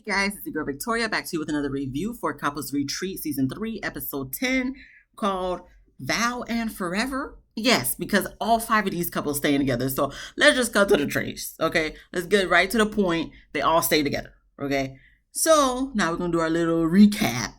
guys, it's your girl Victoria back to you with another review for Couples Retreat Season 3, Episode 10, called Vow and Forever. Yes, because all 5 of these couples staying together. So let's just cut to the chase, okay? Let's get right to the point. They all stay together, okay? So now we're going to do our little recap.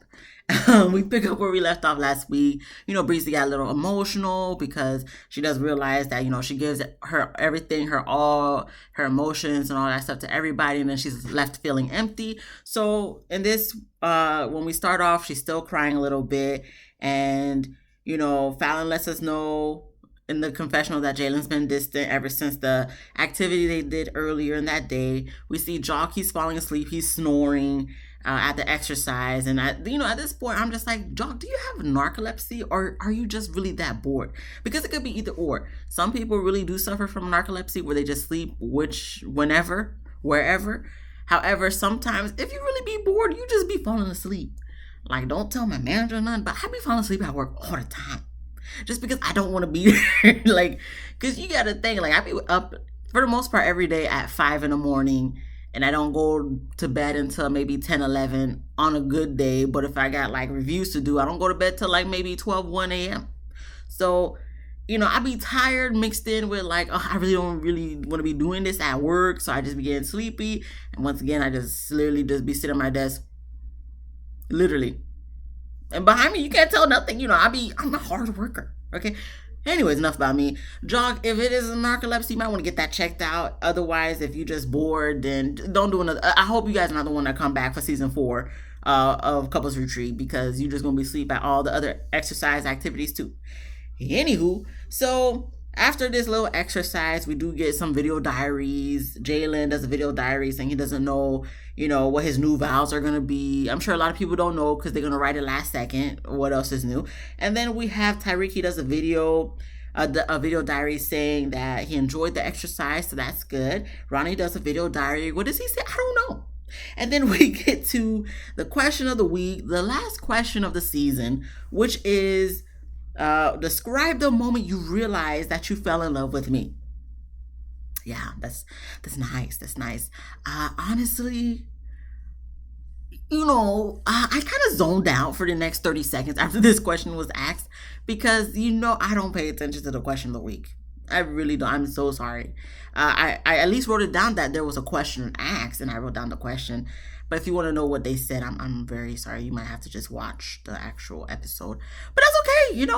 We pick up where we left off last week. Breezy got a little emotional because she does realize that, she gives her everything, her all, her emotions and all that stuff to everybody. And then she's left feeling empty. So in this, when we start off, she's still crying a little bit. And, Fallon lets us know in the confessional that Jalen's been distant ever since the activity they did earlier in that day. We see Jock, he's falling asleep, he's snoring at the exercise. And at this point, I'm just like, Jock, do you have narcolepsy or are you just really that bored? Because it could be either or. Some people really do suffer from narcolepsy where they just sleep whenever, wherever. However, sometimes if you really be bored, you just be falling asleep. Like, don't tell my manager nothing, but I be falling asleep at work all the time. Just because I don't want to be there. Like, because you got to think, like, I be up for the most part every day at 5 in the morning. And I don't go to bed until maybe 10, 11 on a good day. But if I got like reviews to do, I don't go to bed till like maybe 12, 1 a.m. So, I be tired mixed in with like, oh, I really don't want to be doing this at work. So I just be getting sleepy. And once again, I just literally just be sitting at my desk. Literally. And behind me, you can't tell nothing. I'm a hard worker. Okay. Anyways, enough about me. Jock, if it is a narcolepsy, you might want to get that checked out. Otherwise, if you're just bored, then don't do another. I hope you guys are not the one that come back for season 4 of Couples Retreat, because you're just going to be asleep at all the other exercise activities too. Anywho, so after this little exercise, we do get some video diaries. Jalen does a video diary saying he doesn't know, what his new vows are going to be. I'm sure a lot of people don't know because they're going to write it last second. What else is new? And then we have Tyreek. He does a video diary saying that he enjoyed the exercise. So that's good. Ronnie does a video diary. What does he say? I don't know. And then we get to the question of the week, the last question of the season, which is, describe the moment you realized that you fell in love with me. Yeah, that's nice. That's nice. Honestly, I kind of zoned out for the next 30 seconds after this question was asked because, I don't pay attention to the question of the week. I really don't. I'm so sorry. I at least wrote it down that there was a question asked and I wrote down the question. But if you want to know what they said, I'm very sorry. You might have to just watch the actual episode. But that's okay. It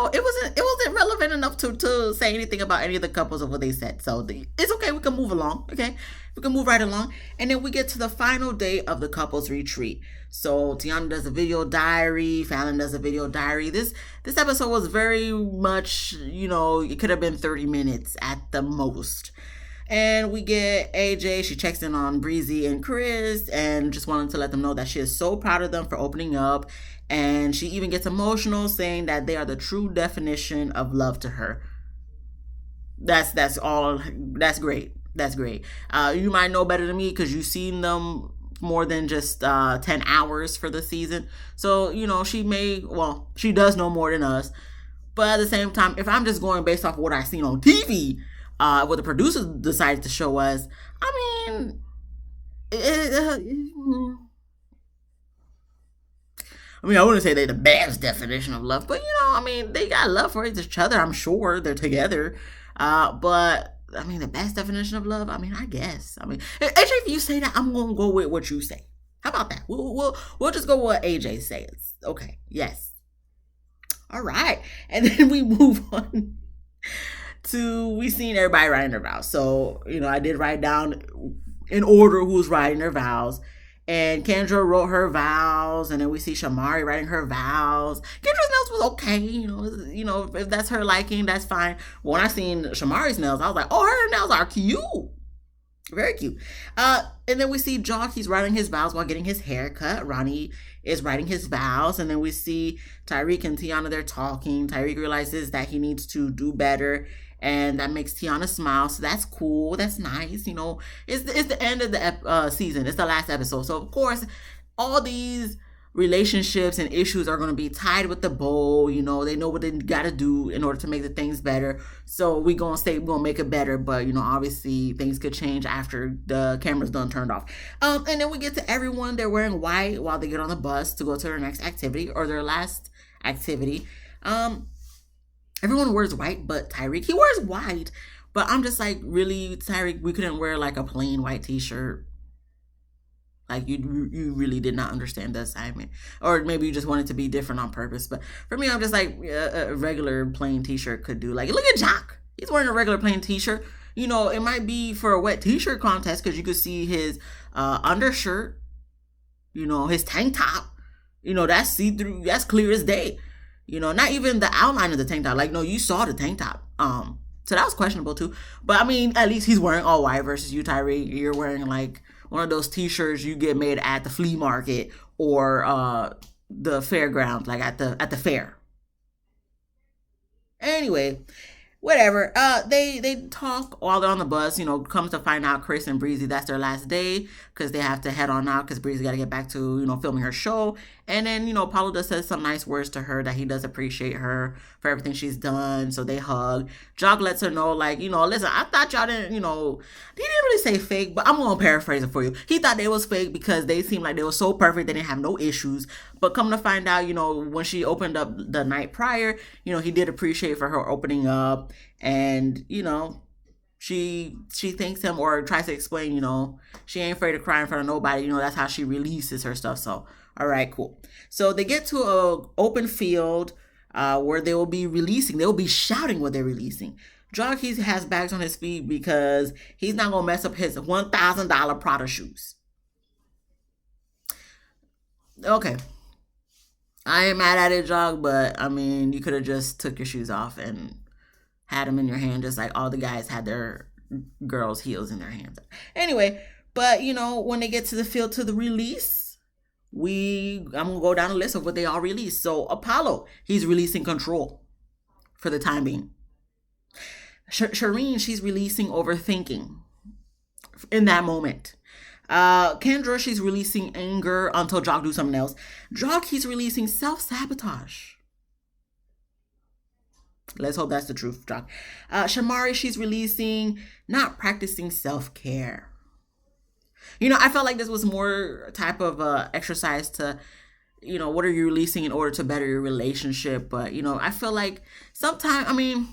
wasn't relevant enough to say anything about any of the couples of what they said. So it's okay. We can move along. Okay. We can move right along. And then we get to the final day of the couples retreat. So Tiana does a video diary. Fallon does a video diary. This episode was very much, it could have been 30 minutes at the most. And we get AJ, she checks in on Breezy and Chris and just wanted to let them know that she is so proud of them for opening up. And she even gets emotional saying that they are the true definition of love to her. That's all. That's great. That's great. You might know better than me because you've seen them more than just 10 hours for the season. So, she does know more than us. But at the same time, if I'm just going based off of what I've seen on TV, what the producers decided to show us, I wouldn't say they're the best definition of love, but they got love for each other. I'm sure they're together. But the best definition of love, I guess. AJ, if you say that, I'm gonna go with what you say. How about that? We'll just go with what AJ says. Okay. Yes. All right. And then we move on we seen everybody writing their vows. So, I did write down in order who's writing their vows. And Kendra wrote her vows, and then we see Shamari writing her vows. Kendra's nails was okay, if that's her liking, that's fine. But when I seen Shamari's nails, I was like, oh, her nails are cute. Very cute. And then we see Jock, he's writing his vows while getting his hair cut. Ronnie is writing his vows. And then we see Tyreek and Tiana, they're talking. Tyreek realizes that he needs to do better. And that makes Tiana smile. So that's cool. That's nice. It's the end of the season. It's the last episode. So, of course, all these relationships and issues are going to be tied with the bow. You know, they know what they got to do in order to make the things better. So we're going to make it better. But, you know, obviously things could change after the camera's done turned off. And then we get to everyone. They're wearing white while they get on the bus to go to their next activity or their last activity. Everyone wears white but Tyreek. He wears white. But I'm just like, really, Tyreek, we couldn't wear like a plain white t-shirt. Like you really did not understand the assignment, or maybe you just wanted to be different on purpose. But for me, I'm just like a regular plain t-shirt could do. Like look at Jock, he's wearing a regular plain t-shirt. You know, it might be for a wet t-shirt contest because you could see his undershirt. You know, his tank top. You know, that's see through. That's clear as day. You know, not even the outline of the tank top. Like no, you saw the tank top. So that was questionable too. But I mean, at least he's wearing all white versus you, Tyreek. You're wearing like one of those t-shirts you get made at the flea market or the fairgrounds, like at the fair. Anyway, whatever. They talk while they're on the bus. You know, comes to find out Chris and Breezy, that's their last day because they have to head on out because Breezy got to get back to, you know, filming her show. And then, you know, Paulo does says some nice words to her that he does appreciate her for everything she's done. So they hug. Jock lets her know, like, you know, listen, I thought y'all didn't, you know, he didn't really say fake, but I'm going to paraphrase it for you. He thought they was fake because they seemed like they were so perfect. They didn't have no issues. But come to find out, you know, when she opened up the night prior, you know, he did appreciate for her opening up. And, you know, she thanks him or tries to explain, you know, she ain't afraid to cry in front of nobody. You know, that's how she releases her stuff. So, all right, cool. So they get to a open field where they will be releasing. They will be shouting what they're releasing. Jock, he has bags on his feet because he's not going to mess up his $1,000 Prada shoes. Okay. I ain't mad at it, Jock, but I mean, you could have just took your shoes off and had them in your hand, just like all the guys had their girls' heels in their hands. Anyway, but you know, when they get to the field to the release, I'm gonna go down a list of what they all released. So Apollo, he's releasing Control for the time being. Shireen, she's releasing Overthinking in that moment. Kendra, she's releasing Anger until Jock do something else. Jock, he's releasing Self-Sabotage. Let's hope that's the truth, Jock. Shamari, she's releasing Not Practicing Self-Care. You know, I felt like this was more type of exercise to, you know, what are you releasing in order to better your relationship? But, you know, I feel like sometimes, I mean,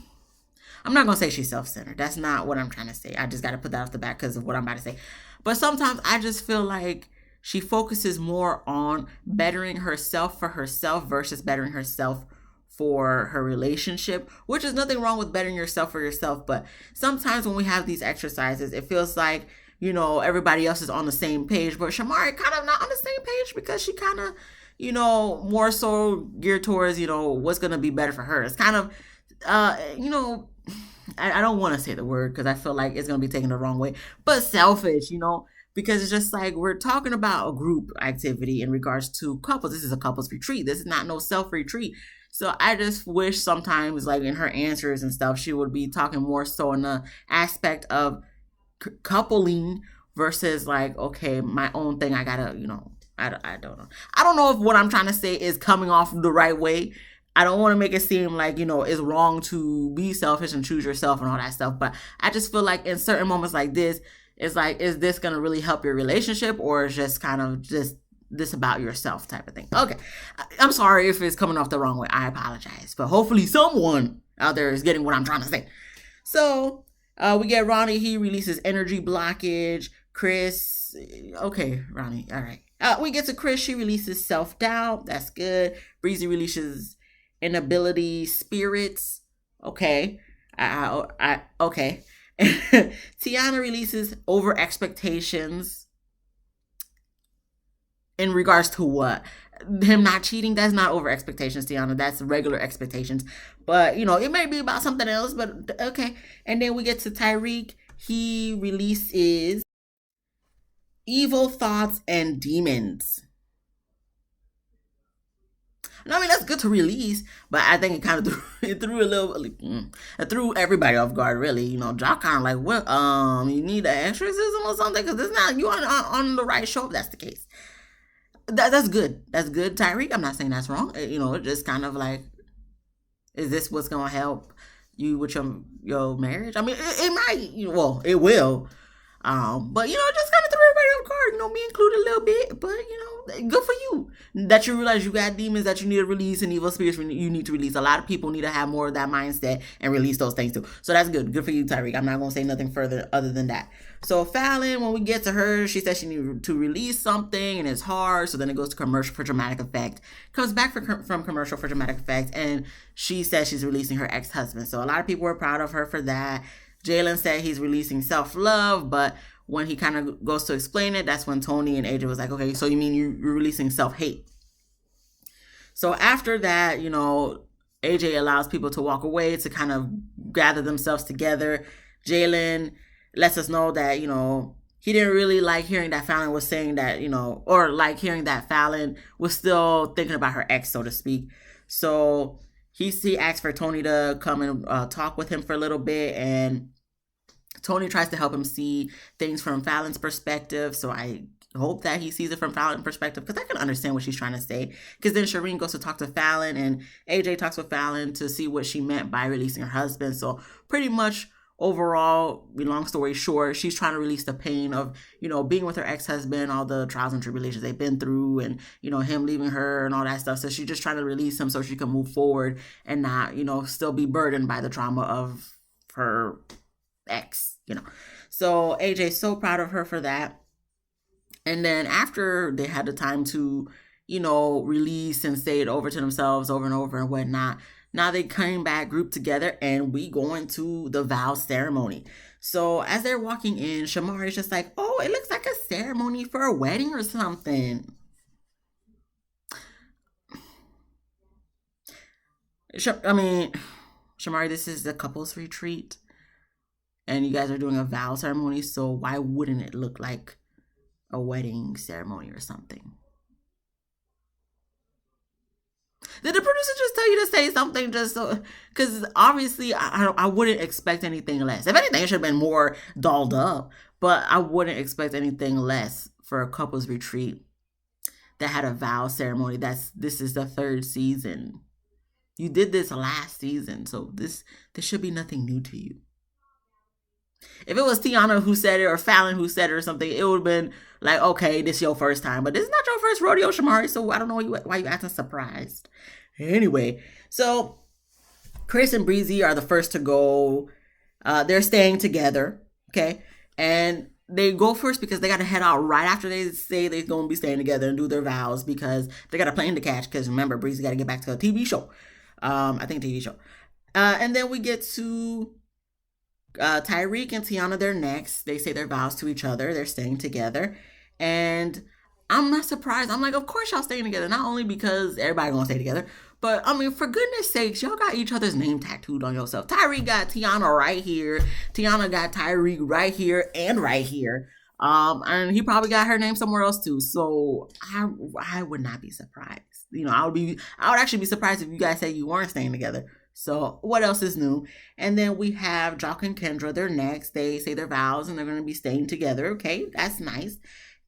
I'm not going to say she's self-centered. That's not what I'm trying to say. I just got to put that off the back because of what I'm about to say. But sometimes I just feel like she focuses more on bettering herself for herself versus bettering herself for her relationship, which is nothing wrong with bettering yourself for yourself. But sometimes when we have these exercises, it feels like, you know, everybody else is on the same page, but Shamari kind of not on the same page because she kind of, you know, more so geared towards, you know, what's going to be better for her. It's kind of, you know, I don't want to say the word because I feel like it's going to be taken the wrong way, but selfish, you know, because it's just like we're talking about a group activity in regards to couples. This is a couples retreat. This is not no self retreat. So I just wish sometimes, like in her answers and stuff, she would be talking more so in the aspect of coupling versus like, okay, my own thing. I gotta, you know, I don't know. I don't know if what I'm trying to say is coming off the right way. I don't want to make it seem like, you know, it's wrong to be selfish and choose yourself and all that stuff. But I just feel like in certain moments like this, it's like, is this going to really help your relationship or is just kind of just this about yourself type of thing? Okay. I'm sorry if it's coming off the wrong way. I apologize. But hopefully someone out there is getting what I'm trying to say. So we get Ronnie. He releases Energy Blockage. Chris. Okay, Ronnie. All right. We get to Chris. She releases Self-Doubt. That's good. Breezy releases Inability Spirits. Okay. Okay. Tiana releases Over Expectations. In regards to what? Him not cheating? That's not over expectations, Tiana. That's regular expectations. But, you know, it may be about something else, but okay. And then we get to Tyreek. He releases Evil Thoughts and Demons. I mean, that's good to release, but I think it kind of threw everybody off guard, really. You know, Jock kind of like, what, you need an exorcism or something? Because it's not, you on the right show if that's the case. That's good. That's good, Tyreek. I'm not saying that's wrong. It's just kind of like, is this what's gonna help you with your marriage? I mean, it might. Well, it will. But just kind of threw everybody off guard. Me included a little bit. But good for you that you realize you got demons that you need to release and evil spirits you need to release. A lot of people need to have more of that mindset and release those things too. So that's good. Good for you, Tyreek. I'm not gonna say nothing further other than that. So Fallon, when we get to her, she says she needs to release something and it's hard. So then it goes to commercial for dramatic effect. Comes back from commercial for dramatic effect, and she says she's releasing her ex-husband. So a lot of people were proud of her for that. Jalen said he's releasing self-love, but when he kind of goes to explain it, that's when Tony and AJ was like, okay, so you mean you're releasing self-hate. So after that, AJ allows people to walk away to kind of gather themselves together. Jalen lets us know that, he didn't really like hearing that Fallon was saying that, or like hearing that Fallon was still thinking about her ex, so to speak. So he asked for Tony to come and talk with him for a little bit, and Tony tries to help him see things from Fallon's perspective. So I hope that he sees it from Fallon's perspective, because I can understand what she's trying to say. Because then Shireen goes to talk to Fallon, and AJ talks with Fallon to see what she meant by releasing her husband. So pretty much overall, long story short, she's trying to release the pain of, being with her ex-husband, all the trials and tribulations they've been through, and, him leaving her and all that stuff. So she's just trying to release him so she can move forward and not, still be burdened by the trauma of her ex, So AJ's so proud of her for that. And then after they had the time to, release and say it over to themselves over and over and whatnot, now they came back grouped together, and we going to the vow ceremony. So as they're walking in, Shamari's just like, oh, it looks like a ceremony for a wedding or something. Shamari, this is the couples retreat, and you guys are doing a vow ceremony, so why wouldn't it look like a wedding ceremony or something? Did the producer just tell you to say something just so? Because obviously, I wouldn't expect anything less. If anything, it should have been more dolled up. But I wouldn't expect anything less for a couples retreat that had a vow ceremony. This is the third season. You did this last season, so this should be nothing new to you. If it was Tiana who said it or Fallon who said it or something, it would have been like, okay, this is your first time. But this is not your first rodeo, Shamari, so I don't know why you acting surprised. Anyway, so Chris and Breezy are the first to go. They're staying together, okay? And they go first because they got to head out right after they say they're going to be staying together and do their vows, because they got a plane to catch, because remember, Breezy got to get back to a TV show. I think TV show. And then we get to Tyreek and Tiana, they're next. They say their vows to each other. They're staying together. And I'm not surprised. I'm like, of course y'all staying together. Not only because everybody gonna stay together, but for goodness sakes, y'all got each other's name tattooed on yourself. Tyreek got Tiana right here. Tiana got Tyreek right here and right here. And he probably got her name somewhere else too. So I would not be surprised. I would actually be surprised if you guys say you weren't staying together. So what else is new? And then we have Jock and Kendra. They're next. They say their vows and they're going to be staying together. Okay, that's nice.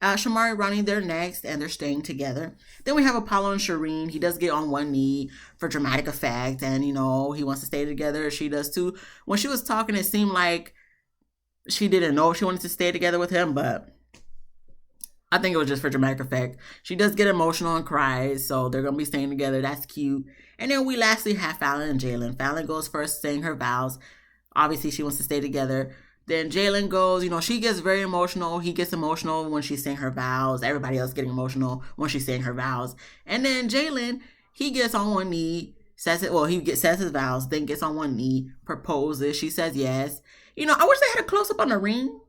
Shamari and Ronnie, they're next, and they're staying together. Then we have Apollo and Shireen. He does get on one knee for dramatic effect, and, he wants to stay together. She does too. When she was talking, it seemed like she didn't know if she wanted to stay together with him, but I think it was just for dramatic effect. She does get emotional and cries, so they're going to be staying together. That's cute. And then we lastly have Fallon and Jalen. Fallon goes first, saying her vows. Obviously, she wants to stay together. Then Jalen goes, she gets very emotional. He gets emotional when she's saying her vows. Everybody else getting emotional when she's saying her vows. And then Jalen, he gets on one knee, says it. Well, says his vows, then gets on one knee, proposes. She says yes. I wish they had a close-up on the ring,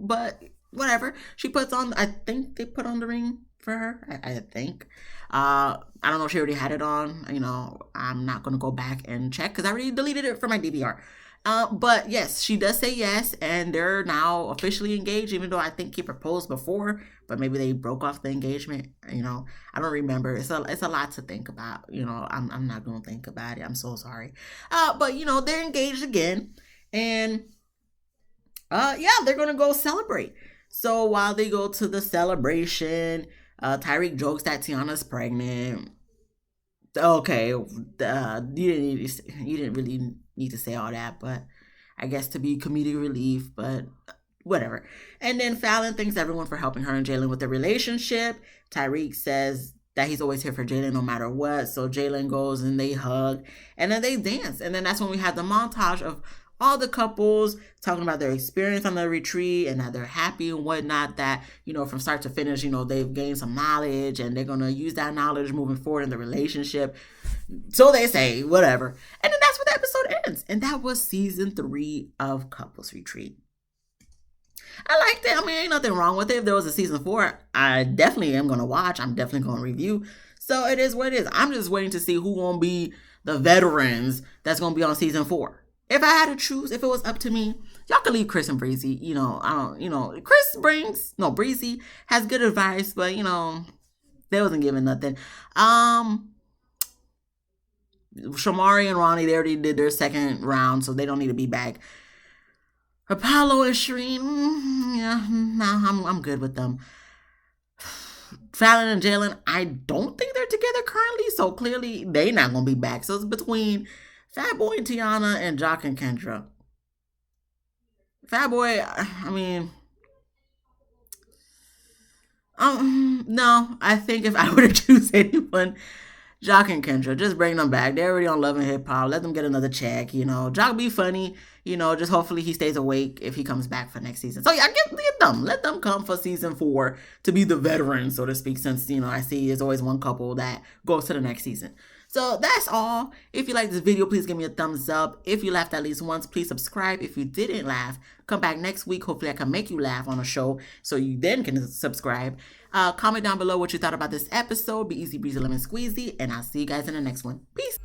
but whatever. She puts on, I think they put on the ring for her. I think. I don't know if she already had it on. I'm not going to go back and check because I already deleted it from my DVR. But yes, she does say yes, and they're now officially engaged, even though I think he proposed before, but maybe they broke off the engagement. I don't remember. It's a lot to think about. I'm not going to think about it. I'm so sorry. But they're engaged again, and they're going to go celebrate. So while they go to the celebration, Tyreek jokes that Tiana's pregnant. Okay, you didn't really need to say all that, but I guess to be comedic relief, but whatever. And then Fallon thanks everyone for helping her and Jalen with the relationship. Tyreek says that he's always here for Jalen no matter what. So Jalen goes and they hug and then they dance. And then that's when we have the montage of all the couples talking about their experience on the retreat and that they're happy and whatnot, that, you know, from start to finish, you know, they've gained some knowledge and they're going to use that knowledge moving forward in the relationship. So they say, whatever. And then that's where the episode ends. And that was season 3 of Couples Retreat. I liked it. I mean, ain't nothing wrong with it. If there was a season 4, I definitely am going to watch. I'm definitely going to review. So it is what it is. I'm just waiting to see who going to be the veterans that's going to be on season 4. If I had to choose, if it was up to me, y'all could leave Chris and Breezy. You know, Breezy has good advice, but, you know, they wasn't giving nothing. Shamari and Ronnie, they already did their second round, so they don't need to be back. Apollo and Shireen, yeah, no, I'm good with them. Fallon and Jalen, I don't think they're together currently, so clearly they not gonna be back. So it's between Fatboy and Tiana and Jock and Kendra. Fatboy, I mean, no, I think if I were to choose anyone, Jock and Kendra, just bring them back. They're already on Love and Hip Hop. Let them get another check. You know, Jock be funny. You know, just hopefully he stays awake if he comes back for next season. So yeah, get them. Let them come for season 4 to be the veterans, so to speak. Since, you know, I see there's always one couple that goes to the next season. So that's all. If you like this video, please give me a thumbs up. If you laughed at least once, please subscribe. If you didn't laugh, come back next week. Hopefully I can make you laugh on a show so you then can subscribe. Comment down below what you thought about this episode. Be easy, breezy, lemon squeezy. And I'll see you guys in the next one. Peace.